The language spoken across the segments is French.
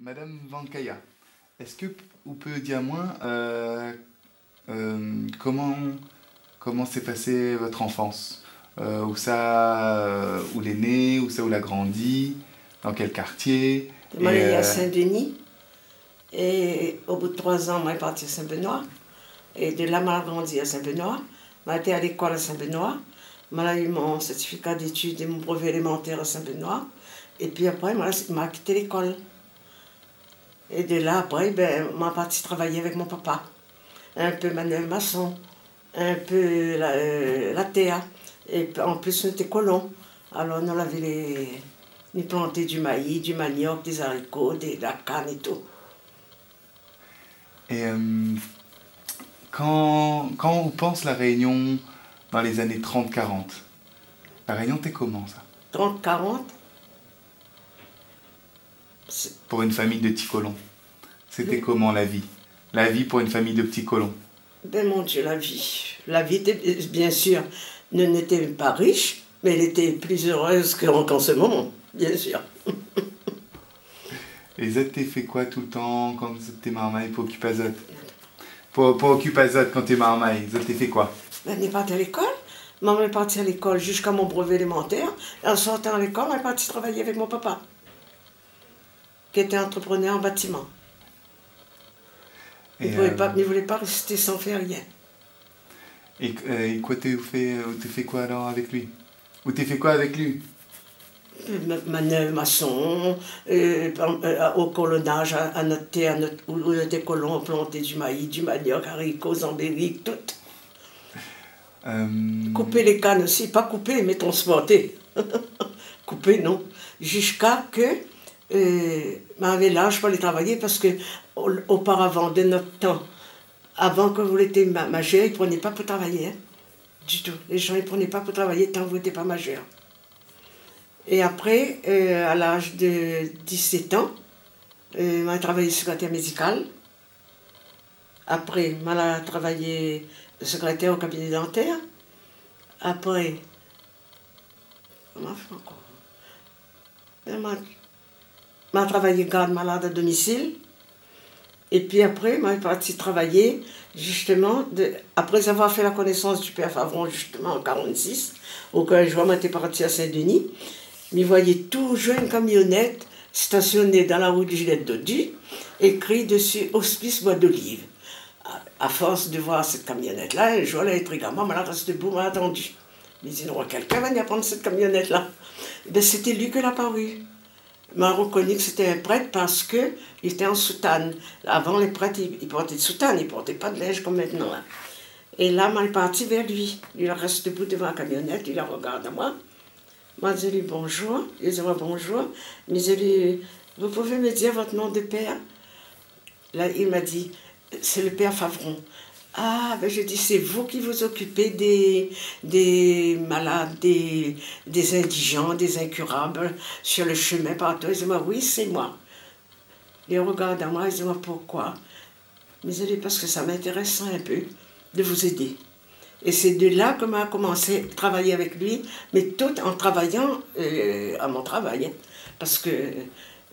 Madame Vankaya, est-ce que vous pouvez dire moi comment s'est passée votre enfance? Où elle est née, où elle a grandi, dans quel quartier? Moi, je suis à Saint-Denis. Et au bout de 3 ans, moi, je suis partie à Saint-Benoît. Et de là, moi, j'ai grandi à Saint-Benoît. J'ai été à l'école à Saint-Benoît. J'ai eu mon certificat d'études et mon brevet élémentaire à Saint-Benoît. Et puis après, moi, j'ai quitté l'école. Et de là, après, ben, je suis partie travailler avec mon papa. Un peu maçon, un peu la terre. Et en plus, on était colons. Alors, on avait nous planté du maïs, du manioc, des haricots, de la canne et tout. Et quand on pense la Réunion dans les années 30-40, la Réunion, t'es comment ça? 30-40. Pour une famille de petits colons. C'était comment la vie? La vie pour une famille de petits colons. Ben mon Dieu, la vie. La vie, bien sûr, n'était pas riche, mais elle était plus heureuse qu'en ce moment, bien sûr. Et ça t'es fait quoi tout le temps quand t'es marmaille pour Occupazot? Pour Occupazot, quand t'es marmaille, ça t'es fait quoi? Ben, on est parti à l'école. Maman est partie à l'école jusqu'à mon brevet élémentaire. Et en sortant à l'école, on est parti travailler avec mon papa, qui était entrepreneur en bâtiment. Il ne voulait pas rester sans faire rien. Et quoi t'es fait quoi alors avec lui? Ou t'es fait quoi avec lui? Manœuvre, maçon, au colonnage, à notre terre, où on était colons, on plantait du maïs, du manioc, haricots, zambériques, tout. Couper les cannes aussi, pas couper, mais transporter. Couper, non. Jusqu'à que m'avait l'âge pour aller travailler, parce que auparavant, de notre temps, avant que vous étiez majeur, ils ne prenaient pas pour travailler. Hein, du tout. Les gens ne prenaient pas pour travailler tant que vous n'étiez pas majeur. Et après, à l'âge de 17 ans, j'ai travaillé secrétaire médical. Après, j'ai travaillé secrétaire au cabinet dentaire. Après, comment je fais encore? J'ai travaillé garde malade à domicile. Et puis après, je suis partie travailler, justement, après avoir fait la connaissance du père Favron, justement, en 1946, auquel je j'étais partie à Saint-Denis. Je voyais toujours une camionnette stationnée dans la rue du Gillette-Dodu, écrit dessus Hospice Bois d'Olive. À force de voir cette camionnette-là, un jour, elle a été gamin, elle reste debout, m'a attendu. Je me dit, non, quelqu'un va venir prendre cette camionnette-là. Ben, c'était lui qui l'a paru. Il m'a reconnu que c'était un prêtre parce qu'il était en soutane. Avant, les prêtres, ils portaient de soutane, ils ne portaient pas de linge comme maintenant. Hein. Et là, je suis partie vers lui. Il reste debout devant la camionnette, il la regarde à moi. Moi, je lui dis bonjour. Il dit bonjour. Mais je lui vous pouvez me dire votre nom de père? Là, il m'a dit, c'est le père Favron. Ah, ben je dis, c'est vous qui vous occupez des malades, des indigents, des incurables sur le chemin partout. Il dit, oui, c'est moi. Il regarde à moi, il dit, pourquoi? Mais je dis, parce que ça m'intéresse un peu de vous aider. Et c'est de là que j'ai commencé à travailler avec lui, mais tout en travaillant à mon travail. Hein, parce que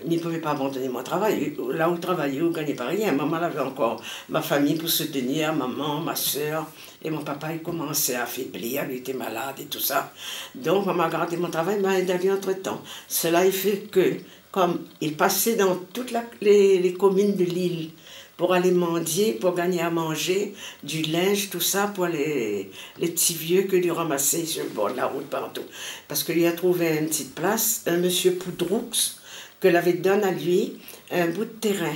je ne pouvais pas abandonner mon travail. Là où je travaillais, je ne gagnais pas rien. Maman avait encore ma famille pour soutenir, maman, ma soeur. Et mon papa, il commençait à affaiblir, il était malade et tout ça. Donc, maman a gardé mon travail, m'a aidé entre-temps. Cela il fait que, comme il passait dans toutes les communes de l'île, pour aller mendier, pour gagner à manger, du linge, tout ça, pour les petits vieux que lui ramasser sur le bord de la route partout. Parce qu'il a trouvé une petite place, un monsieur Poudroux, que l'avait donné à lui, un bout de terrain.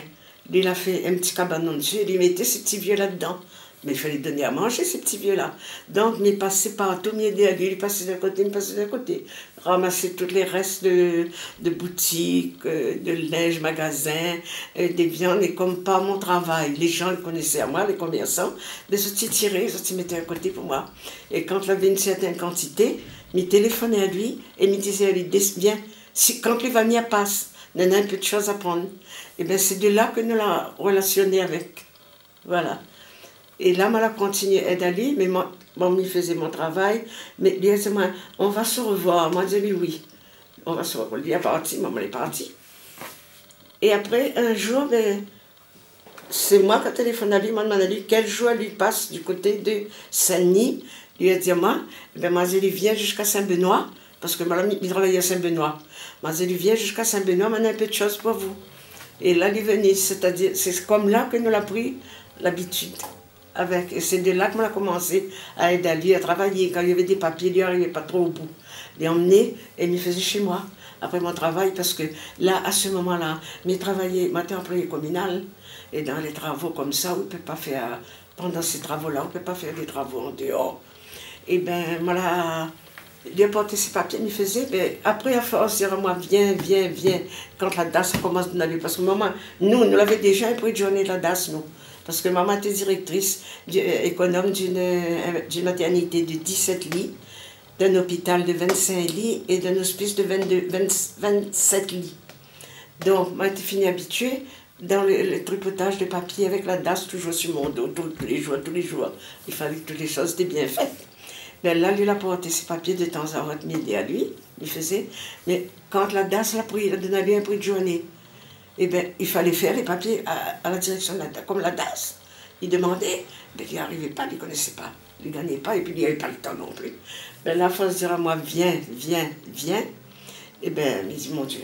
Lui, il a fait un petit cabanon dessus, il lui mettait ces petits vieux là-dedans. Mais il fallait donner à manger, ces petits vieux-là. Donc, il passait partout, il passait d'un côté, il passait d'un côté. Ramasser tous les restes de boutiques, de linge, magasins, des viandes. Et comme par mon travail, les gens le connaissaient à moi, les commerçants, ils se tiraient, ils se mettaient à côté pour moi. Et quand il avait une certaine quantité, il téléphonait à lui et il disait à lui, viens, quand les vanilles passent, on a un peu de choses à prendre. Et bien, c'est de là que nous l'avons relationné avec. Voilà. Et là, moi, j'ai continué à aider à lui, mais moi, il faisait mon travail. Mais lui, il dit, on va se revoir. Moi, je dis oui. On va se revoir. Lui est parti, maman est partie. Et après, un jour, ben, c'est moi qui ai téléphoné à lui, m'a demandé quel jour lui passe du côté de Saint-Denis. Il a dit à moi, ben, il vient jusqu'à Saint-Benoît, parce que il travaillait à Saint-Benoît. Il vient jusqu'à Saint-Benoît, on a un peu de choses pour vous. Et là, il est venu, c'est-à-dire, c'est comme là que nous avons pris l'habitude. Et c'est de là qu'on a commencé à aider à lui à travailler. Quand il y avait des papiers, il n'arrivait pas trop au bout. Il les emmenait et il me faisait chez moi, après mon travail, parce que là, à ce moment-là, je travaillais, j'étais employé communal, et dans les travaux comme ça, on ne peut pas faire, pendant ces travaux-là, on ne peut pas faire des travaux en dehors. Et bien, voilà, il a porté ses papiers, il me faisait, mais après, à force, il dit, moi, viens, quand la DAS commence à aller, parce que maman, nous l'avions déjà un prix de journée de la DAS, nous. Parce que maman était directrice économe d'une maternité de 17 lits, d'un hôpital de 25 lits et d'un hospice de 27 lits. Donc, moi, j'étais fini habituée dans le tripotage de papier avec la DAS toujours sur mon dos, tous les jours. Il fallait que toutes les choses étaient bien faites. Mais là, lui, il a porté ses papiers de temps en temps, m'aider à lui, il faisait. Mais quand la DAS l'a pris, il a donné à lui un prix de journée. Eh bien, il fallait faire les papiers à la direction de la DAS, comme la DAS. Il demandait, mais il n'y arrivait pas, il ne connaissait pas. Il ne gagnait pas, et puis il n'y avait pas le temps non plus. Mais la force dira, moi, viens. Eh bien, il dit, mon Dieu,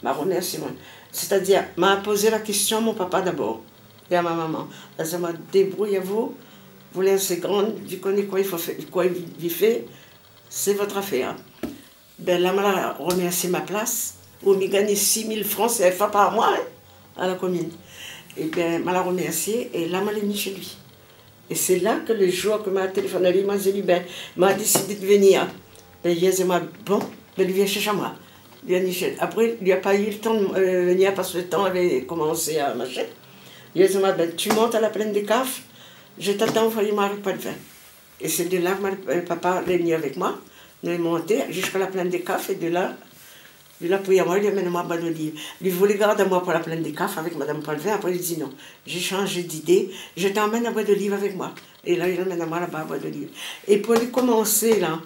m'a remercié. C'est-à-dire, m'a posé la question à mon papa d'abord, et à ma maman. Elle m'a dit, débrouillez-vous, vous laissez grande, vous connaissez quoi il faut faire, quoi il fait, c'est votre affaire. Ben là, m'a remercié ma place, où il gagnait 6 000 francs CFA par mois, hein, à la commune. Et bien, m'a remercié, et là, m'a mis chez lui. Et c'est là que le jour que m'a téléphoné à lui, m'a dit, ben, m'a décidé de venir. Ben, il a dit, bon, ben, il vient chercher moi. Après, il n'y a pas eu le temps de venir parce que le temps avait commencé à marcher. Il a dit, ben, tu montes à la plaine des Cafes, je t'attends au foyer Marie pas de vin. Et c'est de là que papa est venu avec moi. Nous sommes montés jusqu'à la plaine des Cafes, et de là, il a pris à moi, il a amené moi à Bois d'Olive. Il voulait garder moi pour la plaine des Cafes avec Madame Palvin. Après, il dit non. J'ai changé d'idée. Je t'emmène à Bois d'Olive avec moi. Et là, il amène à moi là-bas à Bois d'Olive. Et pour lui commencer, là,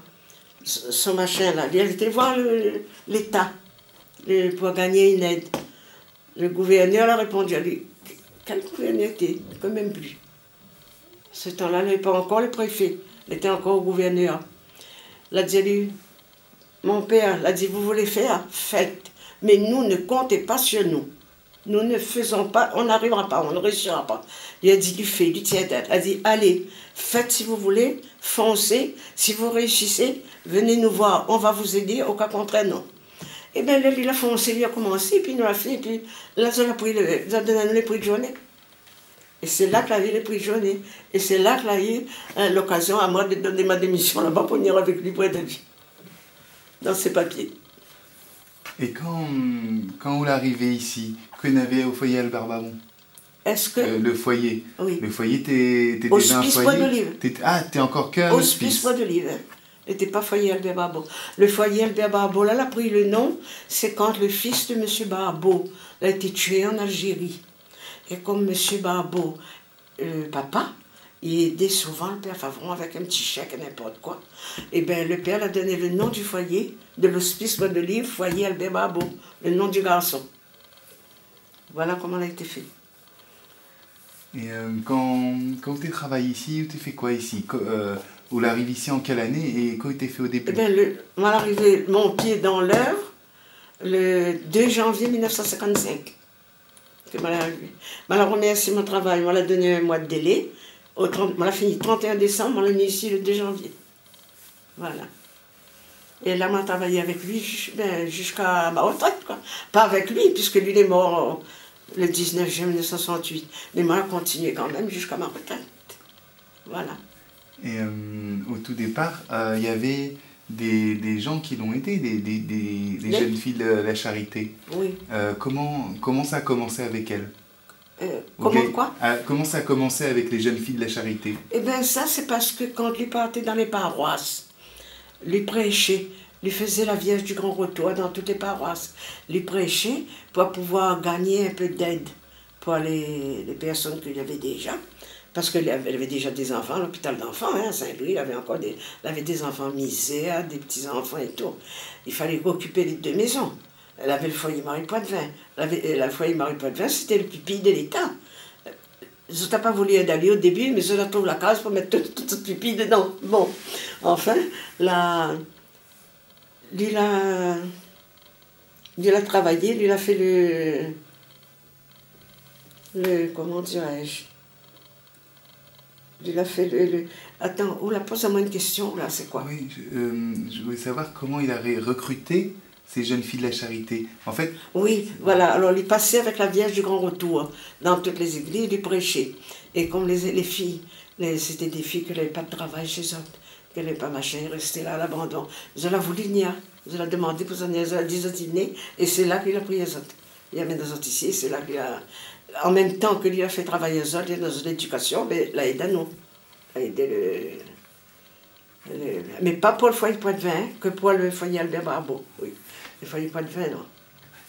ce machin-là, il était voir l'État pour gagner une aide. Le gouverneur a répondu à lui. Quel gouverneur était? Quand même plus. Ce temps-là, il n'avait pas encore le préfet. Il était encore au gouverneur. Il a dit à lui, mon père l'a dit, vous voulez faire, faites. Mais nous, ne comptez pas sur nous. Nous ne faisons pas, on n'arrivera pas, on ne réussira pas. Il a dit du fait, du tiers-tête. Il a dit, allez, faites si vous voulez, foncez. Si vous réussissez, venez nous voir, on va vous aider, au cas contraire, non. Et bien là, il a foncé, il a commencé, et puis il nous l'a fait, et puis là, il a donné les prix de journée. Et c'est là qu'il a eu les prix de journée. Et c'est là qu'il a eu l'occasion à moi de donner ma démission là-bas pour venir avec lui pour être vie. Dans ses papiers. Et quand vous l'arrivez ici, qu'on avait au foyer Albert Babon? Est-ce que... le foyer. Oui. Le foyer, t'es déjà un Hospice foyer? Bois d'Olive. T'es encore qu'un hospice. Hospice Bois d'Olive. N'était pas foyer Albert Barbeau. Le foyer Albert Barbeau, là, il a pris le nom, c'est quand le fils de M. Barbeau a été tué en Algérie. Et comme M. Barbeau, papa, il aidait souvent le père Favron avec un petit chèque, n'importe quoi. Et bien, le père a donné le nom du foyer, de l'hospice Bois d'Olive, foyer Albert Barbeau, le nom du garçon. Voilà comment ça a été fait. Et quand tu travailles ici, tu fais quoi ici? Vous l'arrivez ici en quelle année et quoi tu fait au début? Eh bien, moi, arrivé mon pied dans l'œuvre le 2 janvier 1955. Que je l'ai remercié mon travail, je l'ai donné un mois de délai. Je l'ai fini le 31 décembre, je l'ai mis ici le 2 janvier. Voilà. Et là, je travaillé avec lui jusqu'à ma retraite, quoi. Pas avec lui, puisque lui il est mort le 19 juin 1968. Mais moi, j'ai continué quand même jusqu'à ma retraite. Voilà. Et au tout départ, il y avait des gens qui l'ont aidé, des jeunes filles de la charité. Oui. Comment ça a commencé avec elles? Comment quoi? Comment ça a commencé avec les jeunes filles de la charité? Eh bien, ça, c'est parce que quand lui partait dans les paroisses, lui prêchait, lui faisait la Vierge du Grand Retour dans toutes les paroisses, lui prêchait pour pouvoir gagner un peu d'aide pour les personnes qu'il y avait déjà. Parce qu'elle avait déjà des enfants, à l'hôpital d'enfants, hein, à Saint-Louis, il avait des enfants misères, des petits-enfants et tout. Il fallait occuper les deux maisons. Elle avait le foyer Marie Poitvin. Le foyer Marie Poitvin, c'était le pupille de l'État. Je n'ai pas voulu aller au début, mais je la trouve la case pour mettre toute pupille dedans. Bon, enfin, lui, il a travaillé, lui, il a fait comment dirais-je, il a fait Attends, pose-moi une question, là, c'est quoi? Oui, je voulais savoir comment il a recruté ces jeunes filles de la charité. En fait... Oui, voilà. Alors, il passait avec la Vierge du Grand Retour dans toutes les églises, il prêchait. Et comme les filles, c'était des filles qui n'avaient pas de travail chez eux, qui n'avaient pas machin, restaient là à l'abandon. Je l'ai voulu venir. Je l'ai demandé pour venir, je l'ai dit, et c'est là qu'il a pris les autres. Il a mis les autres ici, c'est là qu'il a... En même temps que lui a fait travailler les autres dans l'éducation, mais l'a aidé à nous. L'a aidé mais pas pour le foyer Poitvin, que pour le foyer Albert Barbeau, oui. Le foyer Poitvin, non.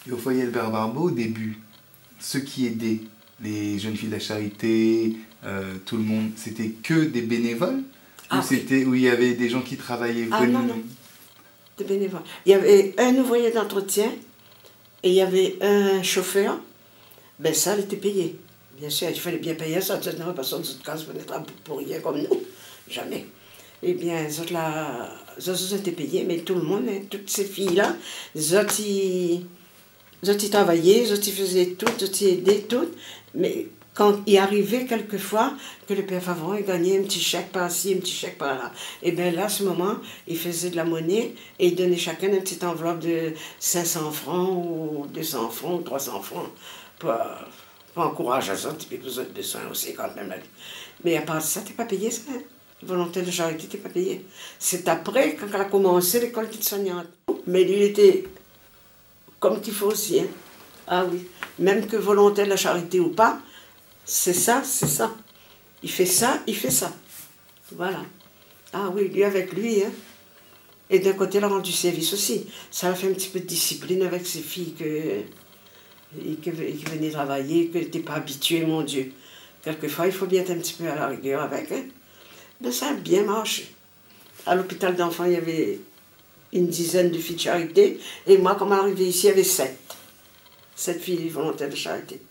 Et au foyer Albert Barbeau, au début, ceux qui aidaient les jeunes filles de la charité, tout le monde, c'était que des bénévoles? Ou c'était où il y avait des gens qui travaillaient? Non, des bénévoles. Il y avait un ouvrier d'entretien et il y avait un chauffeur. Ben ça, elle était payée. Bien sûr, il fallait bien payer ça. Sinon, personne ne se casse pour rien comme nous. Jamais. Eh bien, les autres étaient payés, mais tout le monde, toutes ces filles-là, les autres, ils travaillaient, les autres, ils faisaient tout, les autres, ils aidaient tout. Mais quand il arrivait quelquefois que le père Favron il gagnait un petit chèque par-ci, un petit chèque par-là, et bien là, à ce moment, il faisait de la monnaie et il donnait chacun une petite enveloppe de 500 francs ou 200 francs ou 300 francs pour encourager ça, et puis vous autres besoin aussi quand même. Mais à part de ça, t'es pas payé, ça. Volontaire de charité, t'es pas payé. C'est après, quand elle a commencé l'école de soignante. Mais lui, il était comme qu'il faut aussi. Hein. Ah oui, même que volontaire de la charité ou pas, c'est ça, c'est ça. Il fait ça, il fait ça. Voilà. Ah oui, lui avec lui. Hein. Et d'un côté, il a rendu service aussi. Ça a fait un petit peu de discipline avec ses filles qui venaient travailler, qui n'étaient pas habituées, mon Dieu. Quelquefois, il faut bien être un petit peu à la rigueur avec. Hein. Mais ça a bien marché. À l'hôpital d'enfants, il y avait une dizaine de filles de charité. Et moi, quand je suis arrivée ici, il y avait 7. 7 filles volontaires de charité.